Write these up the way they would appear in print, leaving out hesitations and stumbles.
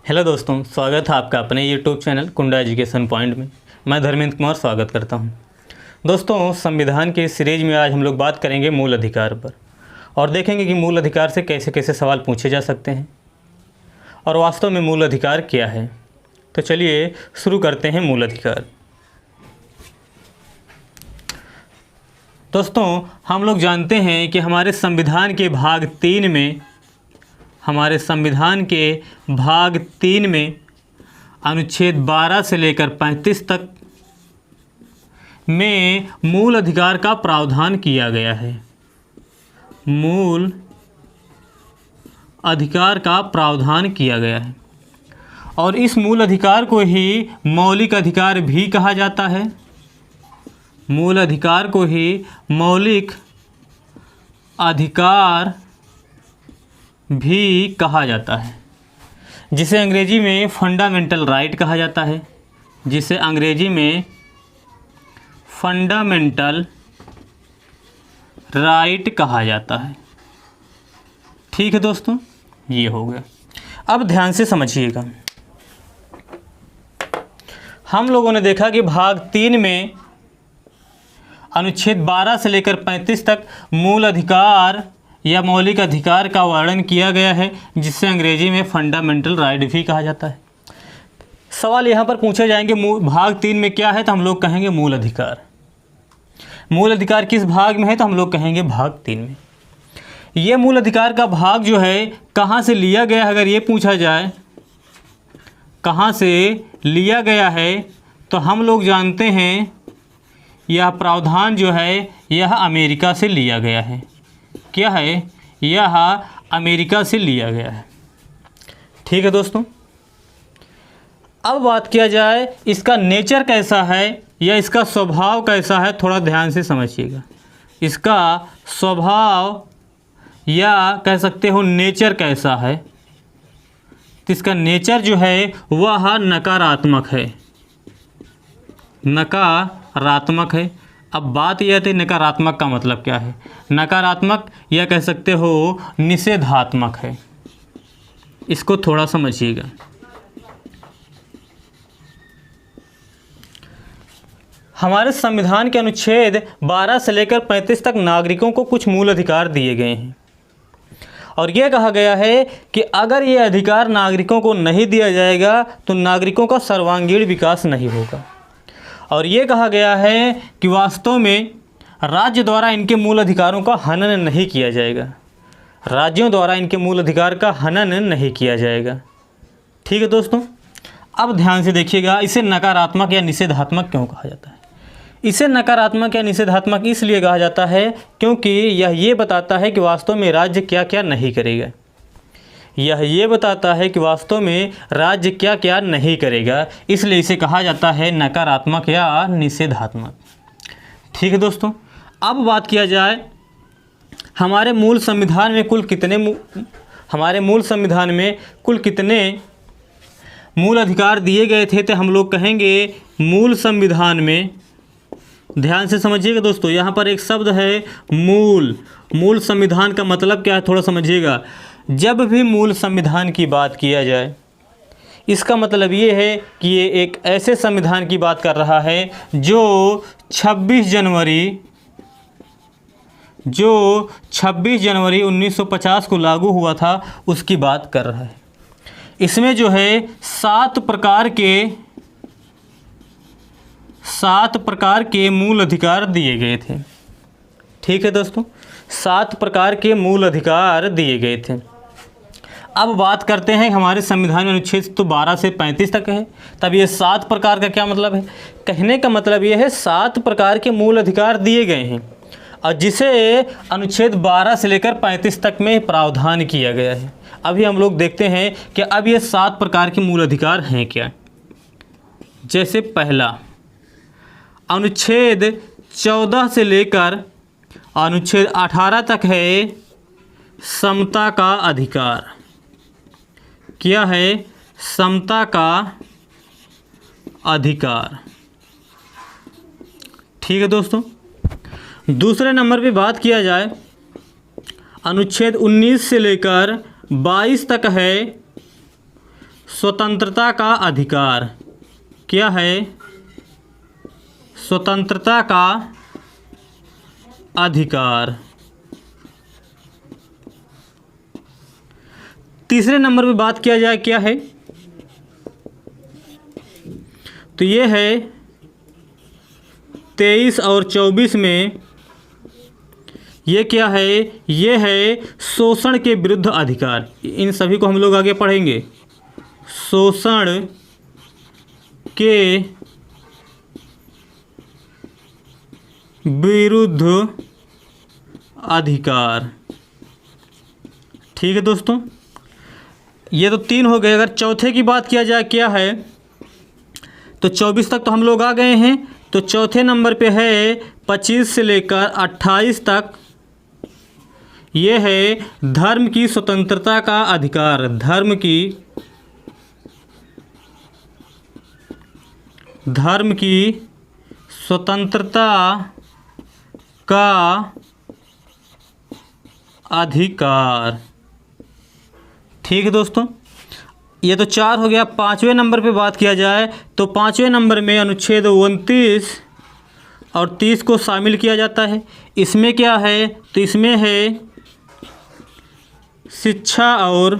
Hello दोस्तों, स्वागत है आपका अपने यूट्यूब चैनल कुंडा एजुकेशन पॉइंट में। मैं धर्मेंद्र कुमार स्वागत करता हूं। दोस्तों, संविधान के सीरीज में आज हम लोग बात करेंगे मूल अधिकार पर और देखेंगे कि मूल अधिकार से कैसे कैसे सवाल पूछे जा सकते हैं और वास्तव में मूल अधिकार क्या है। तो चलिए शुरू करते हैं मूल अधिकार। दोस्तों, हम लोग जानते हैं कि हमारे संविधान के भाग 3 में अनुच्छेद 12 से लेकर 35 तक में मूल अधिकार का प्रावधान किया गया है। मूल अधिकार का प्रावधान किया गया है और इस मूल अधिकार को ही मौलिक अधिकार भी कहा जाता है। मूल अधिकार को ही मौलिक अधिकार भी कहा जाता है, जिसे अंग्रेजी में फंडामेंटल राइट कहा जाता है। जिसे अंग्रेजी में फंडामेंटल राइट कहा जाता है। ठीक है दोस्तों, ये हो गया। अब ध्यान से समझिएगा। हम लोगों ने देखा कि भाग 3 में अनुच्छेद 12 से लेकर 35 तक मूल अधिकार या मौलिक अधिकार का वर्णन किया गया है, जिससे अंग्रेजी में फंडामेंटल राइट भी कहा जाता है। सवाल यहाँ पर पूछे जाएंगे भाग 3 में क्या है, तो हम लोग कहेंगे मूल अधिकार। मूल अधिकार किस भाग में है, तो हम लोग कहेंगे भाग 3 में। ये मूल अधिकार का भाग जो है कहाँ से लिया गया है, अगर ये पूछा जाए कहाँ से लिया गया है, तो हम लोग जानते हैं यह प्रावधान जो है यह अमेरिका से लिया गया है। क्या है? यह अमेरिका से लिया गया है। ठीक है दोस्तों, अब बात किया जाए इसका नेचर कैसा है या इसका स्वभाव कैसा है, थोड़ा ध्यान से समझिएगा। इसका स्वभाव या कह सकते हो नेचर कैसा है, तो इसका नेचर जो है वह नकारात्मक है। नकारात्मक है। अब बात यह थी नकारात्मक का मतलब क्या है। नकारात्मक या कह सकते हो निषेधात्मक है। इसको थोड़ा समझिएगा। हमारे संविधान के अनुच्छेद 12 से लेकर 35 तक नागरिकों को कुछ मूल अधिकार दिए गए हैं और यह कहा गया है कि अगर ये अधिकार नागरिकों को नहीं दिया जाएगा तो नागरिकों का सर्वांगीण विकास नहीं होगा। और ये कहा गया है कि वास्तव में राज्य द्वारा इनके मूल अधिकारों का हनन नहीं किया जाएगा। राज्यों द्वारा इनके मूल अधिकार का हनन नहीं किया जाएगा। ठीक है दोस्तों, अब ध्यान से देखिएगा। इसे नकारात्मक या निषेधात्मक क्यों कहा जाता है? इसे नकारात्मक या निषेधात्मक इसलिए कहा जाता है क्योंकि यह ये बताता है कि वास्तव में राज्य क्या क्या नहीं करेगा। यह ये बताता है कि वास्तव में राज्य क्या क्या नहीं करेगा, इसलिए इसे कहा जाता है नकारात्मक या निषेधात्मक। ठीक है दोस्तों, अब बात किया जाए हमारे मूल संविधान में कुल कितने मूल अधिकार दिए गए थे, तो हम लोग कहेंगे मूल संविधान में, ध्यान से समझिएगा दोस्तों, यहाँ पर एक शब्द है मूल। मूल संविधान का मतलब क्या है, थोड़ा समझिएगा। जब भी मूल संविधान की बात किया जाए, इसका मतलब ये है कि ये एक ऐसे संविधान की बात कर रहा है जो 26 जनवरी 1950 को लागू हुआ था, उसकी बात कर रहा है। इसमें जो है 7 प्रकार के मूल अधिकार दिए गए थे। ठीक है दोस्तों, 7 प्रकार के मूल अधिकार दिए गए थे। अब बात करते हैं हमारे संविधान में अनुच्छेद तो 12 से 35 तक है, तब ये 7 प्रकार का क्या मतलब है? कहने का मतलब ये है 7 प्रकार के मूल अधिकार दिए गए हैं और जिसे अनुच्छेद 12 से लेकर 35 तक में प्रावधान किया गया है। अभी हम लोग देखते हैं कि अब ये 7 प्रकार के मूल अधिकार हैं क्या। जैसे पहला, अनुच्छेद 14 से लेकर अनुच्छेद 18 तक है समता का अधिकार। क्या है? समता का अधिकार। ठीक है दोस्तों, दूसरे नंबर पे बात किया जाए अनुच्छेद 19 से लेकर 22 तक है स्वतंत्रता का अधिकार। क्या है? स्वतंत्रता का अधिकार। तीसरे नंबर पे बात किया जाए क्या है, तो ये है 23 और 24 में, ये क्या है? ये है शोषण के विरुद्ध अधिकार। इन सभी को हम लोग आगे पढ़ेंगे। शोषण के विरुद्ध अधिकार। ठीक है दोस्तों, ये तो 3 हो गए। अगर चौथे की बात किया जाए क्या है, तो 24 तक तो हम लोग आ गए हैं। तो चौथे नंबर पे है 25 से लेकर 28 तक। ये है धर्म की स्वतंत्रता का अधिकार। धर्म की स्वतंत्रता का अधिकार। ठीक है दोस्तों, ये तो 4 हो गया। 5वें नंबर पे बात किया जाए तो 5वें नंबर में अनुच्छेद 29 और 30 को शामिल किया जाता है। इसमें क्या है? तो इसमें है शिक्षा और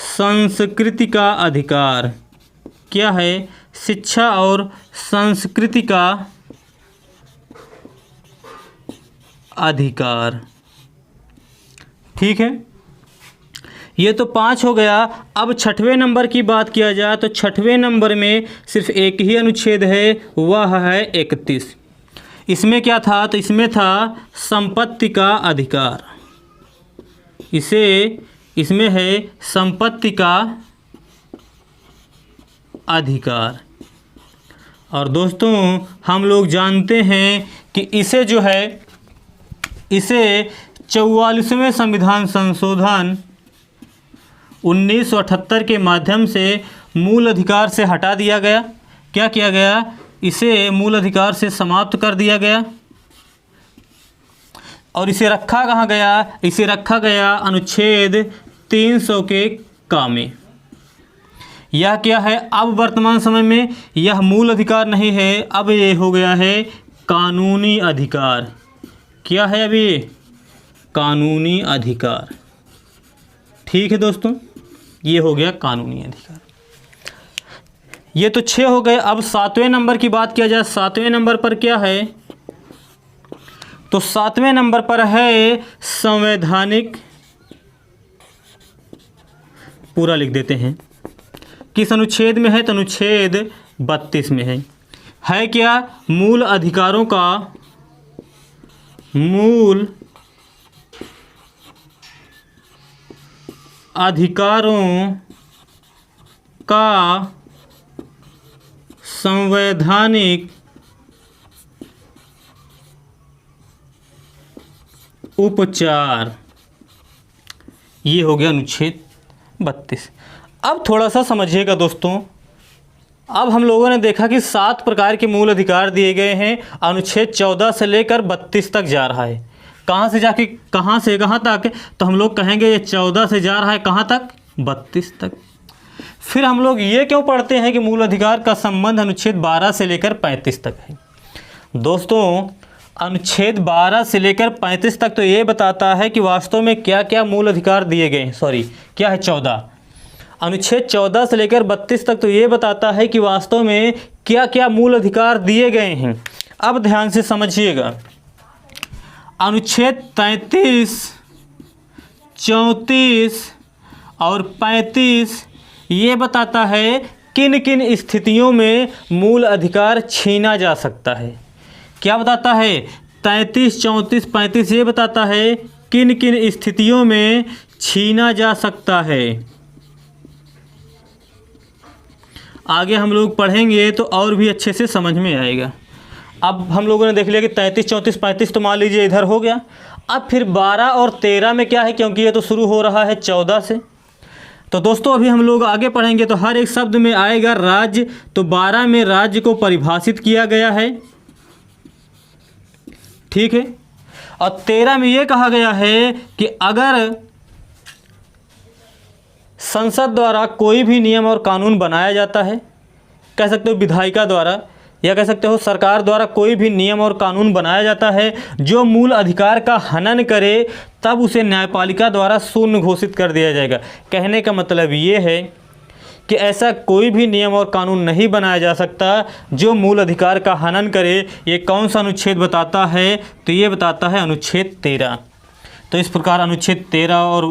संस्कृति का अधिकार। क्या है? शिक्षा और संस्कृति का अधिकार। ठीक है, ये तो 5 हो गया। अब 6वें नंबर की बात किया जाए तो 6वें नंबर में सिर्फ एक ही अनुच्छेद है, वह है 31। इसमें क्या था? तो इसमें था संपत्ति का अधिकार। इसमें है संपत्ति का अधिकार। और दोस्तों हम लोग जानते हैं कि इसे जो है, इसे 44वें संविधान संशोधन 1978 के माध्यम से मूल अधिकार से हटा दिया गया। क्या किया गया? इसे मूल अधिकार से समाप्त कर दिया गया। और इसे रखा कहाँ गया? इसे रखा गया अनुच्छेद 300 के का में। यह क्या है? अब वर्तमान समय में यह मूल अधिकार नहीं है, अब ये हो गया है कानूनी अधिकार। क्या है अभी? कानूनी अधिकार। ठीक है दोस्तों, ये हो गया कानूनी अधिकार। ये तो 6 हो गए। अब 7वें नंबर की बात किया जाए, 7वें नंबर पर क्या है? तो 7वें नंबर पर है संवैधानिक, पूरा लिख देते हैं। किस अनुच्छेद में है? तो अनुच्छेद 32 में है क्या? मूल अधिकारों का, मूल अधिकारों का संवैधानिक उपचार। ये हो गया अनुच्छेद 32। अब थोड़ा सा समझिएगा दोस्तों। अब हम लोगों ने देखा कि 7 प्रकार के मूल अधिकार दिए गए हैं। अनुच्छेद 14 से लेकर 32 तक जा रहा है। कहाँ से जाके कहाँ से कहाँ तक? तो हम लोग कहेंगे ये 14 से जा रहा है कहाँ तक? 32 तक। फिर हम लोग ये क्यों पढ़ते हैं कि मूल अधिकार का संबंध अनुच्छेद 12 से लेकर 35 तक है? दोस्तों अनुच्छेद 12 से लेकर 35 तक तो ये बताता है कि वास्तव में क्या क्या मूल अधिकार दिए गए हैं। सॉरी, क्या है? 14। अनुच्छेद 14 से लेकर 32 तक तो ये बताता है कि वास्तव में क्या क्या मूल अधिकार दिए गए हैं। अब ध्यान से समझिएगा। अनुच्छेद 33, 34 और 35 ये बताता है किन किन स्थितियों में मूल अधिकार छीना जा सकता है। क्या बताता है? 33, 34, 35 ये बताता है किन किन स्थितियों में छीना जा सकता है। आगे हम लोग पढ़ेंगे तो और भी अच्छे से समझ में आएगा। अब हम लोगों ने देख लिया कि 33, 34, 35 तो मान लीजिए इधर हो गया। अब फिर 12 और 13 में क्या है? क्योंकि ये तो शुरू हो रहा है 14 से। तो दोस्तों अभी हम लोग आगे पढ़ेंगे तो हर एक शब्द में आएगा राज्य। तो 12 में राज्य को परिभाषित किया गया है। ठीक है। और 13 में ये कहा गया है कि अगर संसद द्वारा कोई भी नियम और कानून बनाया जाता है, कह सकते हो विधायिका द्वारा, या कह सकते हो सरकार द्वारा कोई भी नियम और कानून बनाया जाता है जो मूल अधिकार का हनन करे, तब उसे न्यायपालिका द्वारा शून्य घोषित कर दिया जाएगा। कहने का मतलब ये है कि ऐसा कोई भी नियम और कानून नहीं बनाया जा सकता जो मूल अधिकार का हनन करे। ये कौन सा अनुच्छेद बताता है? तो ये बताता है अनुच्छेद 13। तो इस प्रकार अनुच्छेद 13 और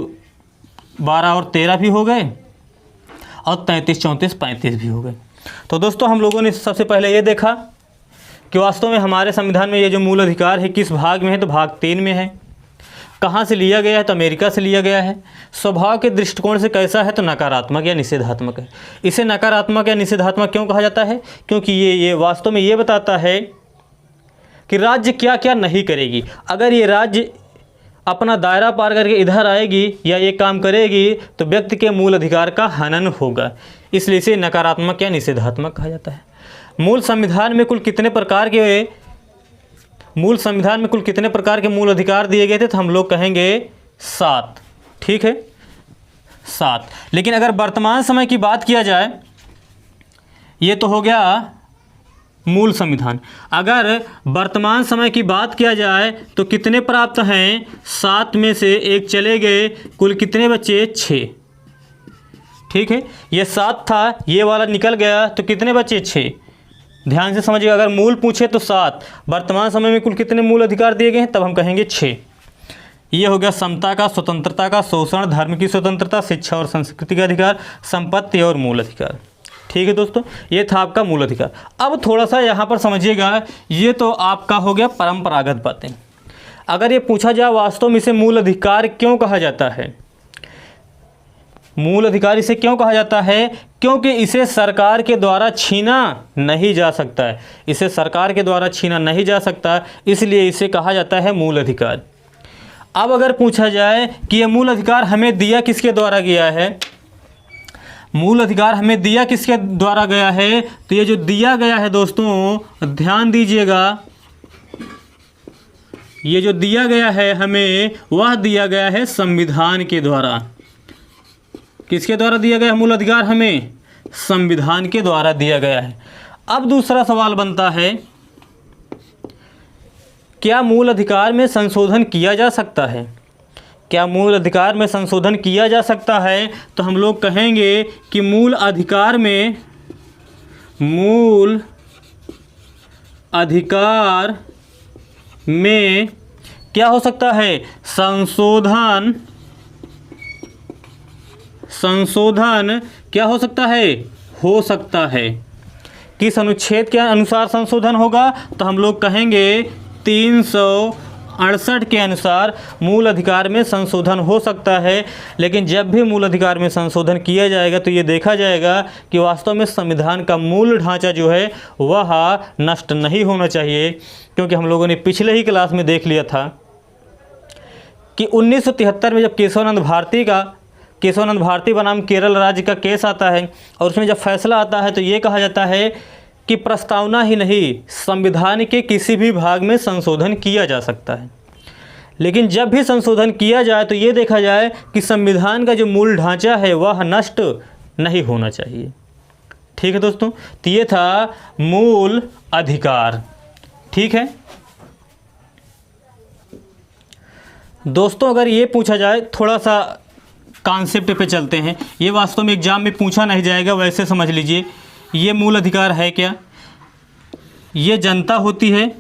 12 और 13 भी हो गए और 33, 34, 35 भी हो गए। तो दोस्तों हम लोगों ने सबसे पहले ये देखा कि वास्तव में हमारे संविधान में ये जो मूल अधिकार है किस भाग में है, तो भाग 3 में है। कहाँ से लिया गया है? तो अमेरिका से लिया गया है। स्वभाव के दृष्टिकोण से कैसा है? तो नकारात्मक या निषेधात्मक है। इसे नकारात्मक या निषेधात्मक क्यों कहा जाता है? क्योंकि ये वास्तव में ये बताता है कि राज्य क्या क्या नहीं करेगी। अगर ये राज्य अपना दायरा पार करके इधर आएगी या ये काम करेगी तो व्यक्ति के मूल अधिकार का हनन होगा, इसलिए इसे नकारात्मक या निषेधात्मक कहा जाता है। मूल संविधान में कुल कितने प्रकार के मूल अधिकार दिए गए थे? तो हम लोग कहेंगे 7। ठीक है, 7। लेकिन अगर वर्तमान समय की बात किया जाए, ये तो हो गया मूल संविधान। अगर वर्तमान समय की बात किया जाए तो कितने प्राप्त हैं? 7 में से 1 चले गए, कुल कितने बचे? 6। ठीक है, ये 7 था, ये वाला निकल गया तो कितने बचे? 6। ध्यान से समझिएगा, अगर मूल पूछे तो 7, वर्तमान समय में कुल कितने मूल अधिकार दिए गए हैं तब हम कहेंगे 6। ये हो गया समता का, स्वतंत्रता का, शोषण, धर्म की स्वतंत्रता, शिक्षा और संस्कृति का अधिकार, संपत्ति और मूल अधिकार। ठीक है दोस्तों, ये था आपका मूल अधिकार। अब थोड़ा सा यहाँ पर समझिएगा, ये तो आपका हो गया परंपरागत बातें। अगर ये पूछा जाए वास्तव में इसे मूल अधिकार क्यों कहा जाता है, मूल अधिकार इसे क्यों कहा जाता है? क्योंकि इसे सरकार के द्वारा छीना नहीं जा सकता है। इसे सरकार के द्वारा छीना नहीं जा सकता, इसलिए इसे कहा जाता है मूल अधिकार। अब अगर पूछा जाए कि ये मूल अधिकार हमें दिया किसके द्वारा गया है, मूल अधिकार हमें दिया किसके द्वारा गया है, तो ये जो दिया गया है दोस्तों ध्यान दीजिएगा, ये जो दिया गया है हमें, वह दिया गया है संविधान के द्वारा। किसके द्वारा दिया गया मूल अधिकार? हमें संविधान के द्वारा दिया गया है। अब दूसरा सवाल बनता है, क्या मूल अधिकार में संशोधन किया जा सकता है? क्या मूल अधिकार में संशोधन किया जा सकता है? तो हम लोग कहेंगे कि मूल अधिकार में क्या हो सकता है? संशोधन क्या हो सकता है? हो सकता है। किस अनुच्छेद के अनुसार संशोधन होगा? तो हम लोग कहेंगे 368 के अनुसार मूल अधिकार में संशोधन हो सकता है। लेकिन जब भी मूल अधिकार में संशोधन किया जाएगा तो ये देखा जाएगा कि वास्तव में संविधान का मूल ढांचा जो है वह नष्ट नहीं होना चाहिए, क्योंकि हम लोगों ने पिछले ही क्लास में देख लिया था कि 1973 में जब केशवानंद भारती बनाम केरल राज्य का केस आता है और उसमें जब फैसला आता है तो ये कहा जाता है कि प्रस्तावना ही नहीं, संविधान के किसी भी भाग में संशोधन किया जा सकता है। लेकिन जब भी संशोधन किया जाए तो ये देखा जाए कि संविधान का जो मूल ढांचा है वह नष्ट नहीं होना चाहिए। ठीक है दोस्तों, तो ये था मूल अधिकार। ठीक है दोस्तों, अगर ये पूछा जाए, थोड़ा सा कॉन्सेप्ट पे चलते हैं, ये वास्तव में एग्जाम में पूछा नहीं जाएगा, वैसे समझ लीजिए। ये मूल अधिकार है क्या? ये जनता होती है,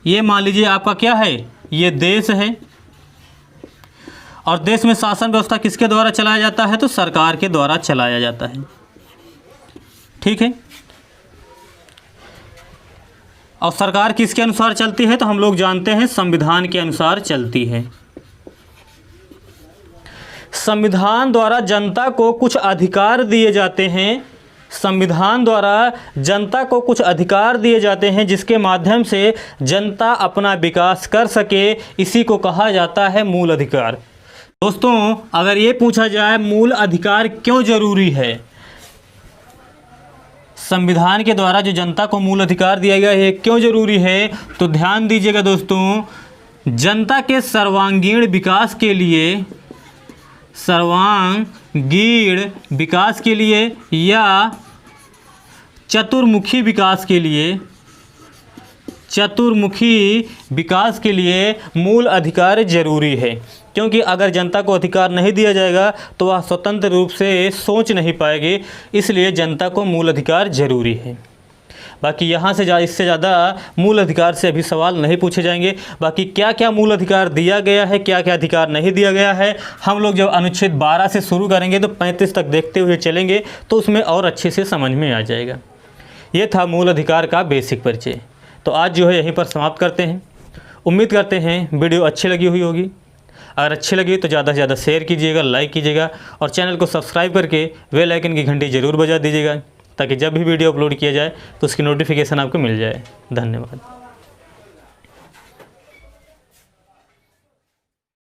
ये मान लीजिए आपका क्या है, ये देश है, और देश में शासन व्यवस्था किसके द्वारा चलाया जाता है? तो सरकार के द्वारा चलाया जाता है। ठीक है, और सरकार किसके अनुसार चलती है? तो हम लोग जानते हैं संविधान के अनुसार चलती है। संविधान द्वारा जनता को कुछ अधिकार दिए जाते हैं, संविधान द्वारा जनता को कुछ अधिकार दिए जाते हैं जिसके माध्यम से जनता अपना विकास कर सके, इसी को कहा जाता है मूल अधिकार। दोस्तों अगर ये पूछा जाए मूल अधिकार क्यों जरूरी है, संविधान के द्वारा जो जनता को मूल अधिकार दिया गया है क्यों जरूरी है, तो ध्यान दीजिएगा दोस्तों, जनता के सर्वांगीण विकास के लिए सर्वांगीण विकास के लिए या चतुर्मुखी विकास के लिए मूल अधिकार जरूरी है, क्योंकि अगर जनता को अधिकार नहीं दिया जाएगा तो वह स्वतंत्र रूप से सोच नहीं पाएगी, इसलिए जनता को मूल अधिकार जरूरी है। बाकी यहाँ से इससे ज़्यादा मूल अधिकार से अभी सवाल नहीं पूछे जाएंगे। बाकी क्या क्या मूल अधिकार दिया गया है, क्या क्या अधिकार नहीं दिया गया है, हम लोग जब अनुच्छेद 12 से शुरू करेंगे तो 35 तक देखते हुए चलेंगे तो उसमें और अच्छे से समझ में आ जाएगा। ये था मूल अधिकार का बेसिक परिचय। तो आज जो है यहीं पर समाप्त करते हैं। उम्मीद करते हैं वीडियो अच्छी लगी हुई होगी। अगर अच्छी लगी तो ज़्यादा से ज़्यादा शेयर कीजिएगा, लाइक कीजिएगा और चैनल को सब्सक्राइब करके बेल आइकन की घंटी ज़रूर बजा दीजिएगा, ताकि जब भी वीडियो अपलोड किया जाए तो उसकी नोटिफिकेशन आपको मिल जाए। धन्यवाद।